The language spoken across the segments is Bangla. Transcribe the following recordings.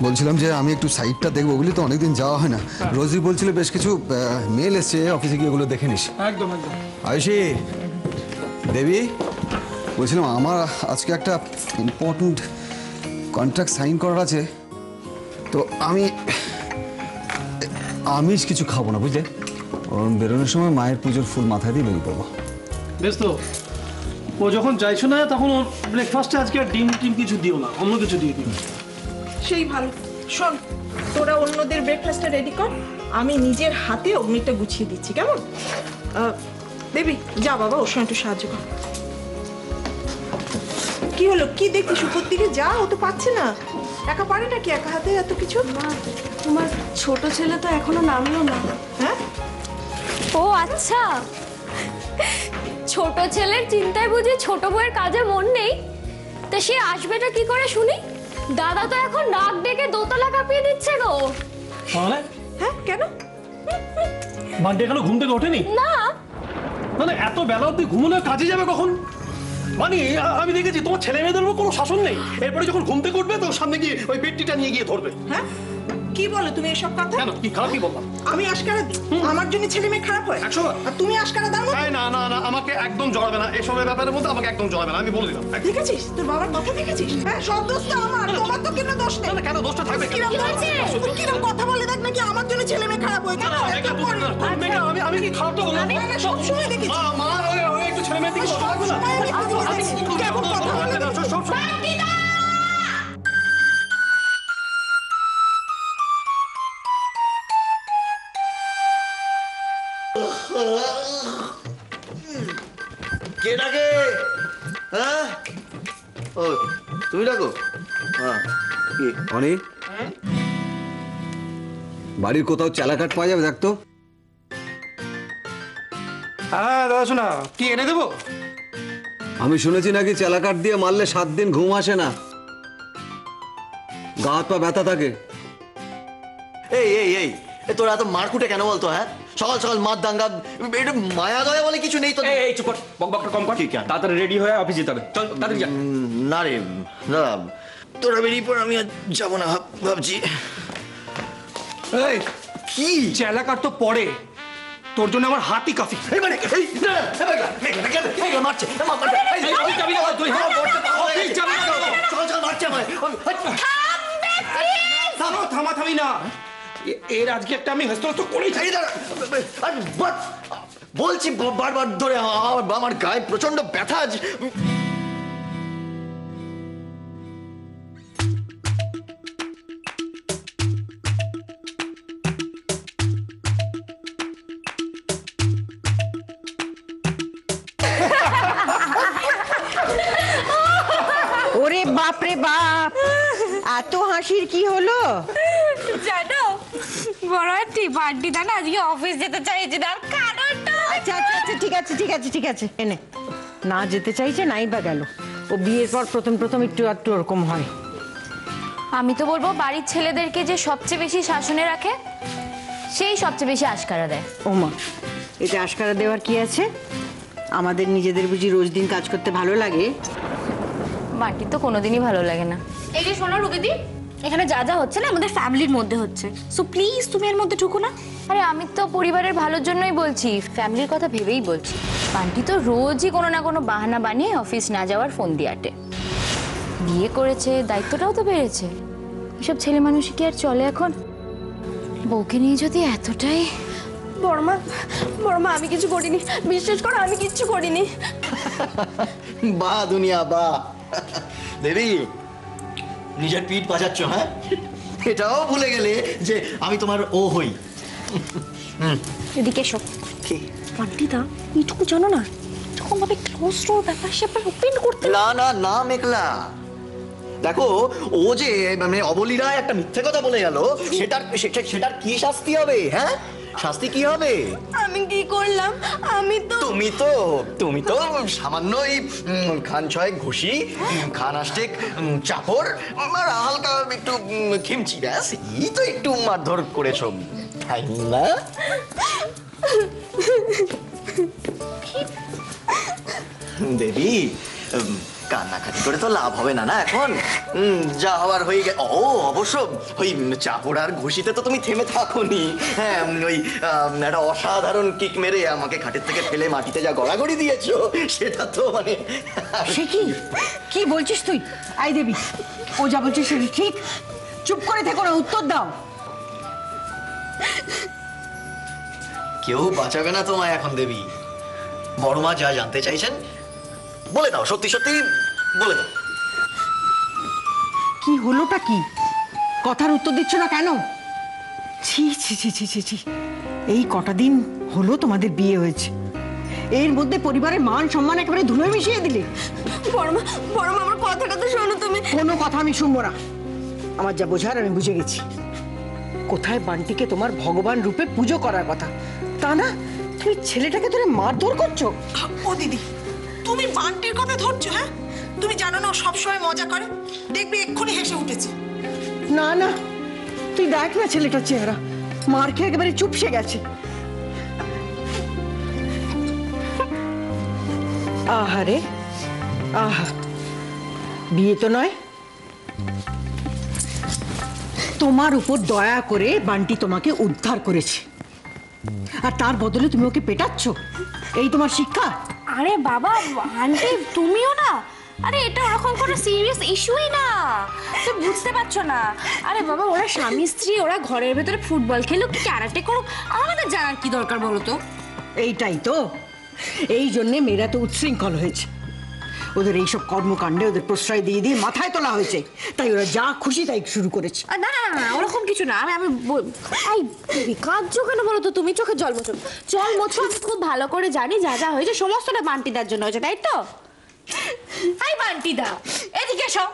বলছিলাম যে আমি একটু সাইটটা দেখবো, বুঝলি তো, অনেকদিন যাওয়া হয় না। রোজই বলছিল বেশ কিছু মেল এসছে, অফিসে গিয়ে ওগুলো দেখে নিস। একদম একদম। আয়ুষী, দেবী, বলছিলাম আমার আজকে একটা ইম্পর্টেন্ট কন্ট্রাক্ট সাইন করার আছে, তো আমি আমিষ কিছু খাবো না, বুঝলে। বেরোনোর সময় মায়ের পুজোর ফুল মাথায় দিয়ে বেরিয়ে পড়বো। বেশ তো, ও যখন চাইছো না তখন ওর ব্রেকফাস্টে আজকে আর ডিম টিম কিছু দিও না, অন্য কিছু দিয়ে দিও। সেই ভালো। শোন, তোরা অন্যদের ব্রেকফাস্টটা রেডি কর, আমি নিজের হাতে অগ্নিটা গুছিয়ে দিচ্ছি, কেমন? বেবি যা বাবা, ওর সঙ্গে একটু সাহায্য কর। কি হলো, কি দেখছিস? উপর দিকে যা, ও তো পাচ্ছে না, একা পারে নাকি একা হাতে এত কিছু? তোমার ছোট ছেলে তো এখনো নামলো না। হ্যাঁ, ও আচ্ছা, ছোট ছেলের চিন্তায় বুঝি ছোট বউয়ের কাজে মন নেই। তা সে আসবেটা কি করে শুনি? দাদা তো এখন নাক ডেকে দোতলা কাঁপিয়ে দিচ্ছে গো। মানে? হ্যাঁ, কেন? বান্টি এখনো ঘুম থেকে ওঠেনি? না মানে এত বেলা অব্দি ঘুমোলে কাজে যাবে কখন? মানে আমি দেখেছি তোমার ছেলে মেয়েদের উপর কোনো শাসন নেই। এরপরে যখন ঘুম থেকে উঠবে তো সামনে গিয়ে ওই পেটটিটা নিয়ে গিয়ে ধরবে। হ্যাঁ, কি বলো তুমি এসব কথা? কেন, কি খারাপ কি বললাম? আমি আশকারা দিই, আমার জন্য ছেলে মেয়ে খারাপ হয়? 100 বার। আর তুমি আশকারা দাও না? না না না, আমাকে একদম জড়াবে না এসবের ব্যাপারের মধ্যে, আমাকে একদম জড়াবে না, আমি বলে দিলাম। দেখেছিস তোর বাবার কথা দেখেছিস? হ্যাঁ, সব দোষ তো আমার, তোমার তো কোনো দোষ নেই। না, কেন দোষটা থাকবে? কিরকম কথা বলে দেখ নাকি আমার জন্য ছেলে মেয়ে খারাপ হয়ে গেল। আমি কি খারাপ তো বললাম? সব সময় দেখেছি মা একটু ছেলে মেয়ের দিকে লক্ষ্য রাখবে না? কেমন কথা বলে। কে ডাকে? হ্যাঁ, ও তুমি ডাকো? হ্যাঁ, কি অনি, বাড়ির কোথাও চালাকাট পাওয়া যাবে দেখ তো। হ্যাঁ দাদা শোনা, কি এনে দেবো? আমি শুনেছি নাকি চালাকাট দিয়ে মারলে 7 দিন ঘুম আসে না, গা হাত পা ব্যথা থাকে। এই এই এই তোরা এত মারকুটে কেন বলতো? হ্যাঁ, সকাল সকাল মার দাঙ্গা, এটা মায়া দয়া বলে কিছু নেই তো। এই চুপ কর, বকবকটা কম কর। তাড়াতাড়ি রেডি হয়ে অফিস যেতে হবে, চল তাড়াতাড়ি যা। না রে দাদা, তোরা বেরিয়ে পর, আমি আর যাবো না ভাবছি। এই কি চেলাকার তো পড়ে, তোর জন্য আমার হাতই কাফি। এই মানে এই না, মারছে সকাল সকাল মারছে আমায়। থামাথামি না, এর আজকে একটা আমি হস্ত করেই চাই। বলছি বারবার ধরে আমার গায়ে প্রচন্ড ব্যথা। ওরে বাপ রে বাপ, এত হাসির কি হলো? জানো বড় আন্টি, বান্টি দা না আজকে অফিস যেতে চাইছে না, কারণটা আচ্ছা আচ্ছা আচ্ছা, ঠিক আছে ঠিক আছে ঠিক আছে, এনে না যেতে চাইছে নাই বা গেল। ও বিয়ের পর প্রথম প্রথম একটু একটু ওরকম হয়। আমি তো বলবো বাড়ির ছেলেদেরকে যে সবচেয়ে বেশি শাসনে রাখে সেই সবচেয়ে বেশি আশকারা দেয়। ওমা, এটা আশকারা দেওয়ার কি আছে? আমাদের নিজেদের বুঝি রোজ দিন কাজ করতে ভালো লাগে? বান্টির তো কোনোদিনই ভালো লাগে না। এই যে শোনো রুবিদি, এখানে যা যা হচ্ছে না আমাদের ফ্যামিলির মধ্যে হচ্ছে, সো প্লিজ তুমি এর মধ্যে ঢুকো না। আরে আমি তো পরিবারের ভালোর জন্যই বলছি, ফ্যামিলির কথা ভেবেই বলছি। বান্টি তো রোজই কোনো না কোনো বাহানা বানিয়ে অফিস না যাওয়ার ফোন দিয়ে আটে। বিয়ে করেছে, দায়িত্বটাও তো বেড়েছে। এসব ছেলে মানুষ কি আর চলে এখন? বউকে নিয়ে যদি এতটাই। বড়মা আমি কিছু করিনি, বিশ্বাস করো আমি কিচ্ছু করিনি। বাহ দুনিয়া বাহ। দেবী, নিজের পিঠ বাজাচ্ছ? হ্যাঁ, এটাও ভুলে গেলে যে আমি তোমার ও হই। এদিকে এসো। বান্টিদা এইটুকু জানো না, যখন ভাবে ক্লোজ ডোর ব্যাপার স্যাপার ওপেন করতে। না না না মেঘলা, দেখো ও যে মানে অবলীলায় একটা মিথ্যে কথা বলে গেল, সেটার কি শাস্তি হবে? হ্যাঁ, শাস্তি কি হবে? আমি কি করলাম? তুমি তো সামান্য এই খান ছয় ঘুষি, খান আষ্টেক চাকর আর হালকা একটু খিমচি, ব্যাস এই তো একটু মারধর করেছো, তাই না? দেবী, কান্নাকাটি করে তো লাভ হবে না না এখন। যা হওয়ার হয়ে গে। ও অবশ্য ওই চাপড় আর ঘুষিতে তো তুমি থেমে থাকোনি। হ্যাঁ, ওই একটা অসাধারণ কিক মেরে আমাকে খাটের থেকে ফেলে মাটিতে যা গড়াগড়ি দিয়েছো, সেটা তো মানে। সে কি কি বলছিস তুই? আই দেবী, ও যা বলছিস সে কি ঠিক? চুপ করে থেকো না, উত্তর দাও। কেউ বাঁচাবে না তোমায় এখন দেবী। বড় মা যা জানতে চাইছেন বলে দাও, সত্যি সত্যি বলে দাও। কি হলোটা কি? কথার উত্তর দিচ্ছ না কেন? ছি ছি ছি ছি ছি ছি, এই কটা দিন হলো তোমাদের বিয়ে হয়েছে, এর মধ্যে পরিবারের মান সম্মান একেবারে ধুলোয় মিশিয়ে দিলে। বড়মা আমার কথাটা তো শোনো তুমি। কোনো কথা আমি শুনবো না, আমার যা বোঝার আমি বুঝে গেছি। কোথায় বান্টিকে তোমার ভগবান রূপে পুজো করার কথা, তা না তুমি ছেলেটাকে ধরে মারধর করছো। ও দিদি, তুমি বান্টির কথা ধরছো? হ্যাঁ, তুমি জানো না ও সবসময় মজা করে, দেখবে এক্ষুনি হেসে উঠেছে। না না, তুই দেখ না ছেলেটার চেহারা, মার খেয়ে একেবারে চুপসে গেছে। আহারে আহা, বিয়ে তো নয়, তোমার উপর দয়া করে বান্টি তোমাকে উদ্ধার করেছে, আর তার বদলে তুমি ওকে পেটাচ্ছ। এই তোমার শিক্ষা? আরে বাবা আন্টি, তুমিও না। আরে এটা ওরকম কোনো সিরিয়াস ইস্যুই না, তুমি বুঝতে পারছো না। আরে বাবা, ওরা স্বামী স্ত্রী, ওরা ঘরের ভেতরে ফুটবল খেলুক কি ক্যারাটে করুক, আমাদের জানার কি দরকার বলো তো? এইটাই তো, এই জন্যে মেয়েরা তো উচ্ছৃঙ্খল হয়েছে। ওদের এইসব কর্মকাণ্ডে ওদের প্রশ্রয় দিয়ে দিয়ে মাথায় তোলা হয়েছে, তাই ওরা যা খুশি তাই শুরু করেছে। না না না, ওরকম কিছু না। আমি কাঁদছো কেন বলো তো? তুমি চোখে জল মোছো, জল মোছো। আমি খুব ভালো করে জানি যা যা হয়েছে সমস্তটা বান্টিদার জন্য হয়েছে, তাই তো? এই বান্টিদা, এদিকে এসো।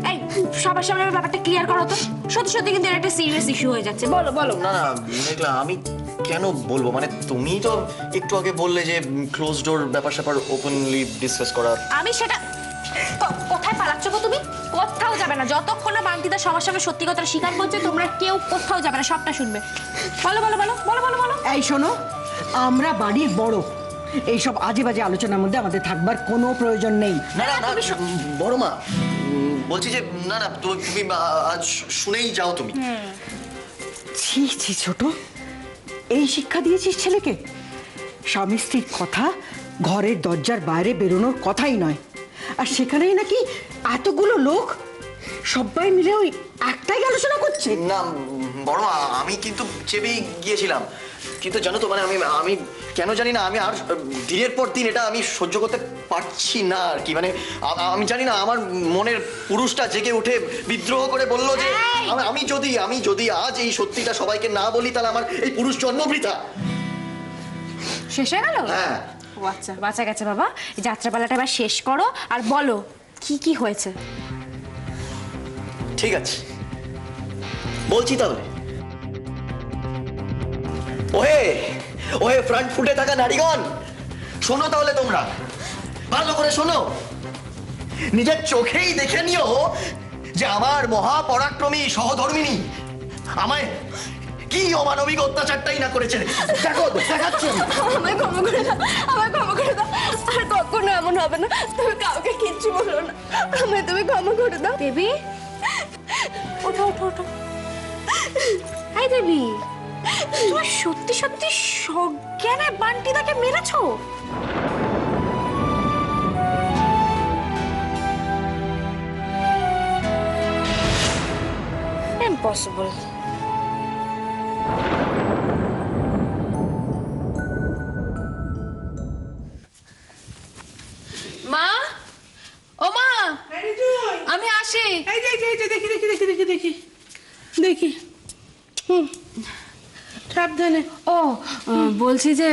এই সবার সামনে ব্যাপারটা ক্লিয়ার করো তো। সত্যি সত্যি কিন্তু একটা সিরিয়াস ইস্যু হয়ে যাচ্ছে। বলো বলো। না না মেঘলা, আমি কেন বলবো? মানে তুমি তো একটু আগে বললে যে ক্লোজ ডোর ব্যাপার স্যাপার ওপেনলি ডিসকাস করার। আমি সেটা কোথায় পালাচ্ছ গো তুমি? কোথাও যাবে না যতক্ষণ না বান্টিদা সবার সামনে সত্যি কথাটা স্বীকার করছে। তোমরা কেউ কোথাও যাবে না, সবটা শুনবে। বলো বলো বলো বলো বলো বলো। এই শোনো, আমরা বাড়ির বড়, এইসব আজে বাজে আলোচনার মধ্যে আমাদের থাকবার কোনো প্রয়োজন নেই। না না না বড় মা, বলছি যে না না তুমি আজ শুনেই যাও তুমি। ছি ছি ছোট, এই শিক্ষা দিয়েছিস ছেলেকে? স্বামী স্ত্রীর কথা ঘরের দরজার বাইরে বেরোনোর কথাই নয়, আর সেখানেই নাকি এতগুলো লোক সবাই মিলে ওই একটাই আলোচনা করছে। না বড় মা, আমি কিন্তু চেপেই গিয়েছিলাম, কিন্তু জানো তো মানে আমি কেন জানি না, আমি আর দিনের পর দিন এটা আমি সহ্য করতে পারছি না আর কি। মানে আমি জানি না, আমার মনের পুরুষটা জেগে উঠে বিদ্রোহ করে বললো যে আমি যদি আজ এই সত্যিটা সবাইকে না বলি তাহলে আমার এই পুরুষ জন্ম বৃথা। শেষ হয়ে গেল? হ্যাঁ। ও আচ্ছা, বাঁচা গেছে বাবা। এই যাত্রাপালাটা এবার শেষ করো আর বলো কি কি হয়েছে। ঠিক আছে, বলছি তাহলে। ওহে ফ্রন্ট ফুটে থাকা নারীগণ, শোনো তাহলে তোমরা, ভালো করে শোনো। নিজের চোখেই দেখে নিও যে আমার মহাপরাক্রমী সহধর্মিনী আমায় কি অমানবিক অত্যাচারটাই না করেছে। দেখো দেখাচ্ছি। আমায় ক্ষমা করে দাও, আমায় ক্ষমা করে দাও। আর কখনো এমন হবে না। তুমি কাউকে কিচ্ছু বলো না, আমায় তুমি ক্ষমা করে দাও। দেবী, ওঠো ওঠো ওঠো। হাই দেবী, তুমি সত্যি সত্যি সজ্ঞানে বান্টিদাকে মেরেছো? ইম্পসিবল। মা, ও মা, আমি আসি। এই যে দেখি সাবধানে। ও বলছি যে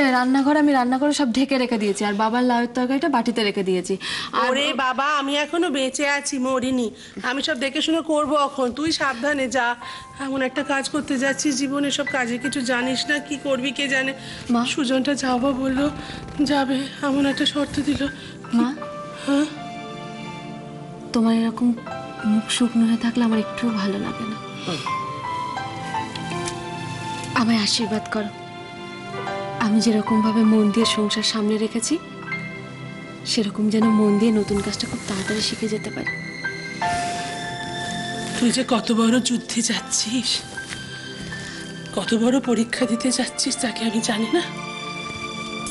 আমি রান্নাঘরে সব ঢেকে রেখে দিয়েছি, আর বাবার লাউয়ের তরকারিটা বাটিতে রেখে দিয়েছি। ওরে বাবা, আমি এখনো বেঁচে আছি, মরিনি। আমি সব দেখে শুনে করবো এখন, তুই সাবধানে যা। এমন একটা কাজ করতে যাচ্ছিস, জীবনে সব কাজে কিছু জানিস না, কি করবি কে জানে। মা, সুজনটা যাবো বললো, যাবে, এমন একটা শর্ত দিল। মা, হ্যাঁ, তোমার এরকম মুখ শুকনো হয়ে থাকলে আমার একটুও ভালো লাগে না। আমায় আশীর্বাদ করো। আমি যেরকম ভাবে মন দিয়ে সংসার সামনে রেখেছি সেরকম যেন মন দিয়ে নতুন কাজটা খুব তাড়াতাড়ি শিখে যেতে পারে। তুই যে কত বড় যুদ্ধে যাচ্ছিস, কত বড় পরীক্ষা দিতে যাচ্ছিস তাকে আমি জানি না?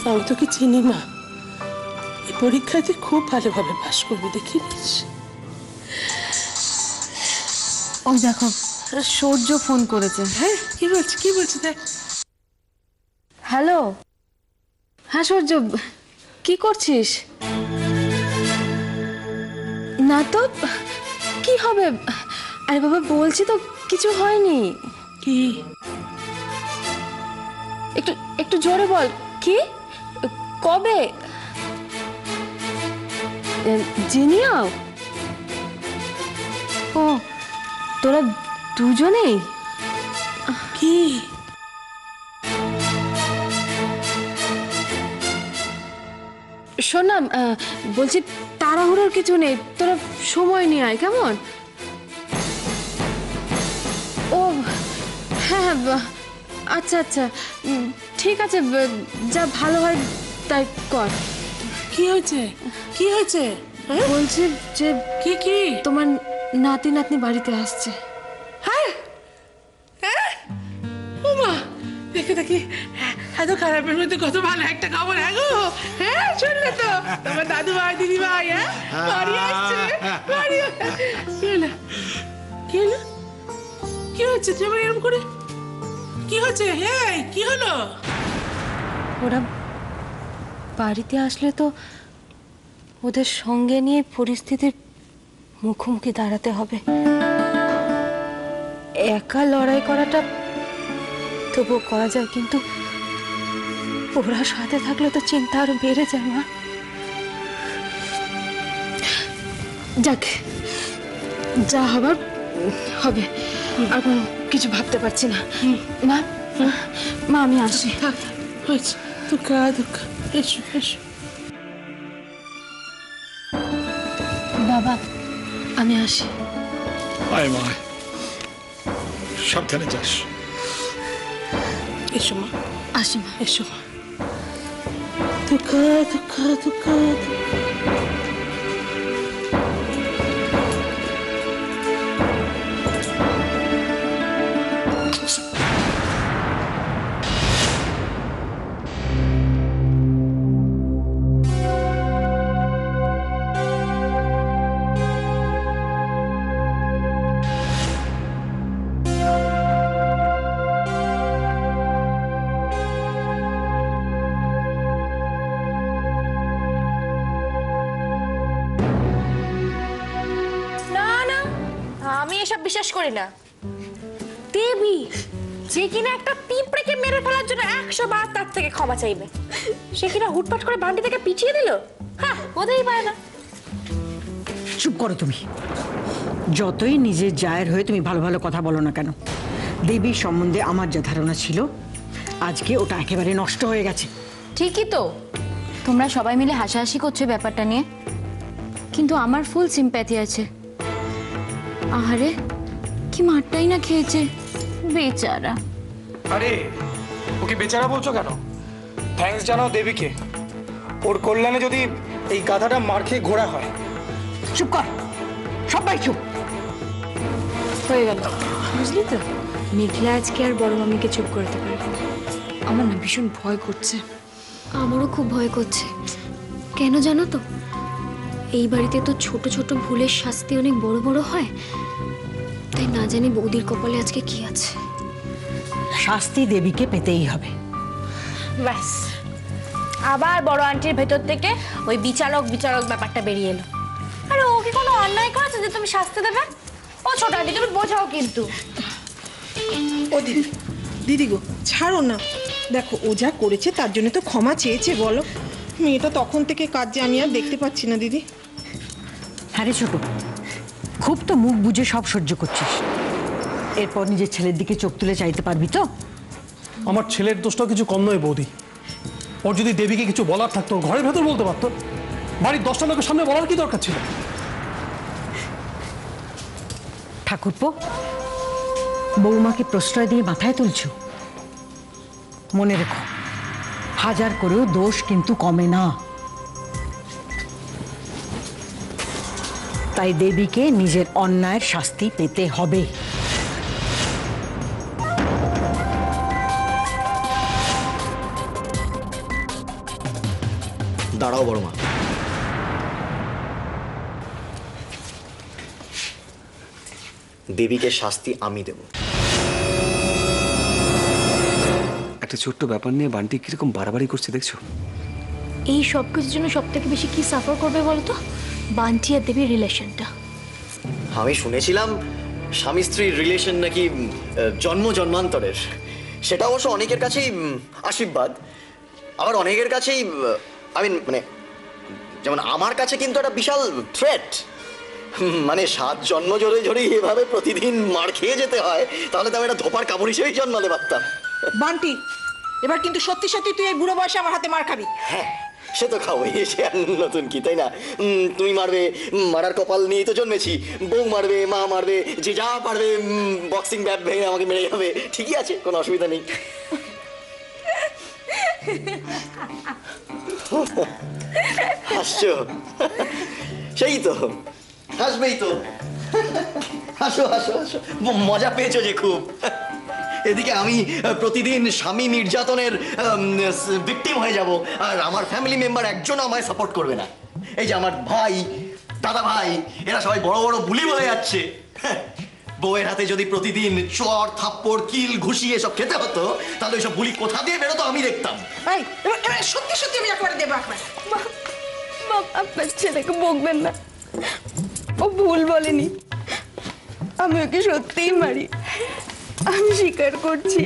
আমি তোকে চিনি না। এই পরীক্ষাতে খুব ভালোভাবে পাশ করবি, দেখিস। ওই দেখো সূর্য ফোন করেছে। হ্যাঁ, কি বলছে দেখ। হ্যালো, হ্যাঁ সূর্য, কি করছিস? না তো কি হবে? আরে বাবা বলছি তো কিছু হয়নি। কি? একটু একটু জোরে বল। কি? কবে? জিনিয়া? ও, তোরা দুজনেই? কি? শোন না, বলছি তাড়াহুড়োর কিছু নেই, তোরা সময় নিয়ে আয়, কেমন? ও হ্যাঁ, আচ্ছা আচ্ছা, ঠিক আছে, যা ভালো হয় তাই কর। কি হয়েছে? কি হয়েছে? বলছি যে কি কি তোমার নাতি নাতনি বাড়িতে আসছে। হ্যাঁ, ওমা, দেখে দেখি এত খারাপের মধ্যে কত ভালো একটা খবর। হ্যাঁ গো, হ্যাঁ শুনলে তো, তোমার দাদু ভাই দিদি ভাই বাড়ি আসছে। বাড়ি কি হলো? কি হলো? কি হচ্ছে তোমার এরকম করে? কি হচ্ছে? হ্যাঁ, কি হলো? ওরা বাড়িতে আসলে তো ওদের সঙ্গে নিয়ে পরিস্থিতির মুখোমুখি দাঁড়াতে হবে। একা লড়াই করাটা তবুও করা যায়, কিন্তু ওরা সাথে থাকলে তো চিন্তা আরো বেড়ে যায়। মা, যাক, যা হবার হবে, আর কোনো কিছু ভাবতে পারছি না। মা, মা আমি আসি। হয়েছে, দুঃখা দুঃখা, এসো এসো। বাবা আমি আসি। আয় মা, সাবধানে যাস। এসো মা, আসি মা। এসো মা। দুঃখা দুঃখা দুঃখা। আমি এসব বিশ্বাস করি না। দেবী যে কিনা একটা পিঁপড়েকে মেরে ফেলার জন্য 100 বার তার থেকে ক্ষমা চাইবে, সে কিনা হুটপাট করে বান্টি থেকে পিছিয়ে দিল। হ্যাঁ, বোধই পারে না। চুপ করো তুমি। যতই নিজের জায়ের হয়ে তুমি ভালো ভালো কথা বলো না কেন, দেবীর সম্বন্ধে আমার যা ধারণা ছিল আজকে ওটা একেবারে নষ্ট হয়ে গেছে। ঠিকই তো, তোমরা সবাই মিলে হাসাহাসি করছো ব্যাপারটা নিয়ে, কিন্তু আমার ফুল সিম্প্যাথি আছে। আহারে, কি মারটাই না খেয়েছে বেচারা। আরে ওকে বেচারা বলছো কেন? থ্যাঙ্কস জানাও দেবীকে। ওর কল্যাণে যদি এই গাধাটা মার খেয়ে ঘোড়া হয়। চুপ কর, সবাই চুপ। হয়ে গেল, বুঝলি তো? মেঘলা আজকে আর বড় মামিকে চুপ করতে পারবে না। আমার না ভীষণ ভয় করছে। আমারও খুব ভয় করছে। কেন জানো তো? এই বাড়িতে তো ছোট ছোট ভুলের শাস্তি অনেক বড় বড় হয়, তাই না জানি বৌদির কপালে আজকে কি আছে। শাস্তি দেবীকে পেতেই হবে। ব্যাস, আবার বড় আন্টির ভেতর থেকে ওই বিচারক ব্যাপারটা বেরিয়ে এলো। আরে ও কি কোনো অন্যায় করেছে যে তুমি শাস্তি দেবে? ও ছোট আন্টি, তুমি বোঝাও কিন্তু। ও দিদি, দিদি গো ছাড়ো না। দেখো ও যা করেছে তার জন্য তো ক্ষমা চেয়েছে। বলো, মেয়েটা তখন থেকে কাজ যে আমি আর দেখতে পাচ্ছি না। দিদি, হ্যাঁ রে ছোট, খুব তো মুখ বুঝে সব সহ্য করছিস। এরপর নিজের ছেলের দিকে চোখ তুলে চাইতে পারবি তো? আমার ছেলের দোষটাও কিছু কম নয় বৌদি। ওর যদি দেবীকে কিছু বলার থাকতো ঘরের ভেতর বলতে পারতো, বাড়ির 10টা লোকের সামনে বলার কি দরকার ছিল? ঠাকুরপো, বৌমাকে প্রশ্রয় দিয়ে মাথায় তুলছো? মনে রেখো, হাজার করেও দোষ কিন্তু কমে না। তাই দেবীকে নিজের অন্যায়ের শাস্তি পেতে হবে। দাঁড়াও বড় মা, দেবীকে শাস্তি আমি দেব। একটা ছোট্ট ব্যাপার নিয়ে বান্টি কিরকম বাড়াবাড়ি করছে দেখছো? এই সব কিছুর জন্য সব থেকে বেশি কি সাফার করবে বলতো? বান্টি আর দেবীর রিলেশনটা। আমি শুনেছিলাম স্বামী স্ত্রীর রিলেশন নাকি জন্ম জন্মান্তরের। সেটা অবশ্য অনেকের কাছেই আশীর্বাদ, আবার অনেকের কাছেই মানে যেমন আমার কাছে কিন্তু একটা বিশাল থ্রেট। মানে 7 জন্ম জোরে জোরে এভাবে প্রতিদিন মার খেয়ে যেতে হয়, তাহলে তো আমি একটা ধোপার কাপড় হিসেবেই জন্মালে পারতাম। বান্টি, এবার কিন্তু সত্যি সত্যি তুই এই বুড়ো বয়সে আমার হাতে মার খাবি। হ্যাঁ, সে তো খাওয়াই, সে আর নতুন কি, তাই না? তুমি মারবে, মারার কপাল নিয়েই তো জন্মেছি। বউ মারবে, মা মারবে, যে যা পারবে বক্সিং ব্যাট ভেঙে আমাকে মেরে যাবে। ঠিকই আছে, কোনো অসুবিধা নেই। হাসছো? সেই তো, হাসবেই তো। হাসো হাসো হাসো, মজা পেয়েছো যে খুব। এদিকে আমি প্রতিদিন স্বামী নির্যাতনের ভিকটিম হয়ে যাব, আর আমার ফ্যামিলি মেম্বার একজন আমায় সাপোর্ট করবে না। এই যে আমার ভাই, দাদা ভাই, এরা সবাই বড় বড় বুলি বলে যাচ্ছে। বউয়ের হাতে যদি প্রতিদিন চর থাপ্পড় কিল ঘুষি এসব খেতে হতো, তাহলে ওইসব বুলি কোথা দিয়ে বেরোতো আমি দেখতাম। সত্যি সত্যি আমি একবারে দেবো একবার। আপনার ছেলেকে বকবেন না, ও ভুল বলেনি। আমি ওকে সত্যিই মারি, আমি স্বীকার করছি।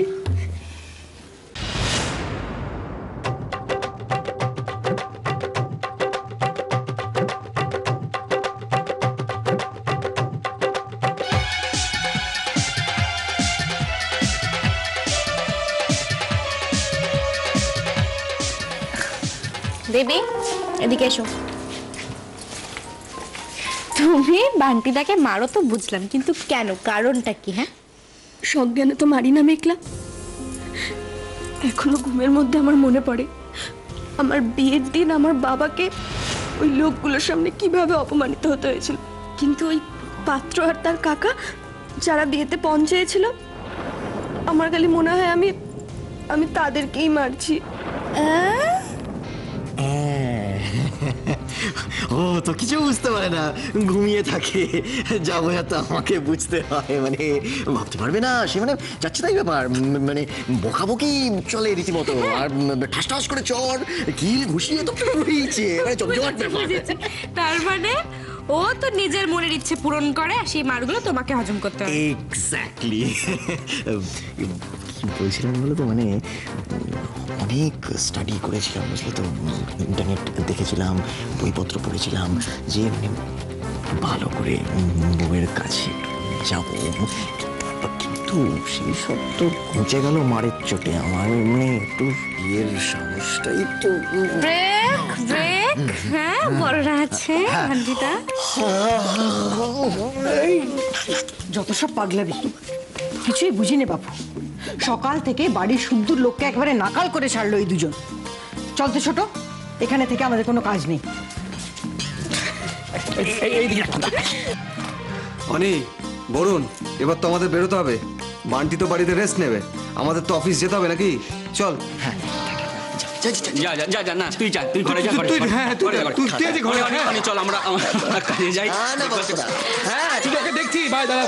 দেবী, এদিকে এসো। তুমি বান্টিদাকে মারো তো বুঝলাম, কিন্তু কেন, কারণটা কি? হ্যাঁ, সজ্ঞানে তো মারি না মেঘলা। এখনো ঘুমের মধ্যে আমার মনে পড়ে আমার বিয়ের দিন আমার বাবাকে ওই লোকগুলোর সামনে কিভাবে অপমানিত হতে হয়েছিল। কিন্তু ওই পাত্র আর তার কাকা যারা বিয়েতে পৌঁছেছিল, আমার খালি মনে হয় আমি তাদেরকেই মারছি। ও তো কিছু বুঝতে পারে না, ঘুমিয়ে থাকে। যা বোঝা তো আমাকে বুঝতে হয়, মানে ভাবতে পারবে না সে, মানে যাচ্ছে তাই ব্যাপার। মানে বকাবকি চলে রীতিমতো, আর ঠাস ঠাস করে চর কিল ঘুষিয়ে তো রয়েছে, মানে জমজমাট ব্যাপার। তার মানে ও তো নিজের মনের ইচ্ছে পূরণ করে, আর সেই মারগুলো তোমাকে হজম করতে হয়। এক্স্যাক্টলি। বলছিলাম বলো তো, মানে অনেক স্টাডি করেছিলাম বুঝলে তো, ইন্টারনেট দেখেছিলাম, বইপত্র পড়েছিলাম, যে মানে ভালো করে বউয়ের কাছে যাবো, কিন্তু সেই সব তো ঘুচে গেল মারের চোটে। আমার মানে একটু বিয়ের সাহসটাই তো। ব্রেক ব্রেক, হ্যাঁ বড়রা আছে বান্টিদা। যত সব পাগলামি, কিছুই বুঝিনি বাপু। সকাল থেকে বাড়ির শুদ্ধ লোককে একবারে নাকাল করে ছাড়লো এই দুজন। চল তো ছোট, এখানে থেকে আমাদের কোনো কাজ নেই। অনি, বরুণ, এবার তো আমাদের বেরোতে হবে। বান্টি তো বাড়িতে রেস্ট নেবে, আমাদের তো অফিস যেতে হবে নাকি? চল। যা যা যা যা, না তুই যা, তুই ঘরে যা। হ্যাঁ, তুই আজ ঘরে। চল আমরা কাজে যাই। হ্যাঁ, ঠিক আছে, দেখছি। বাই দাদা।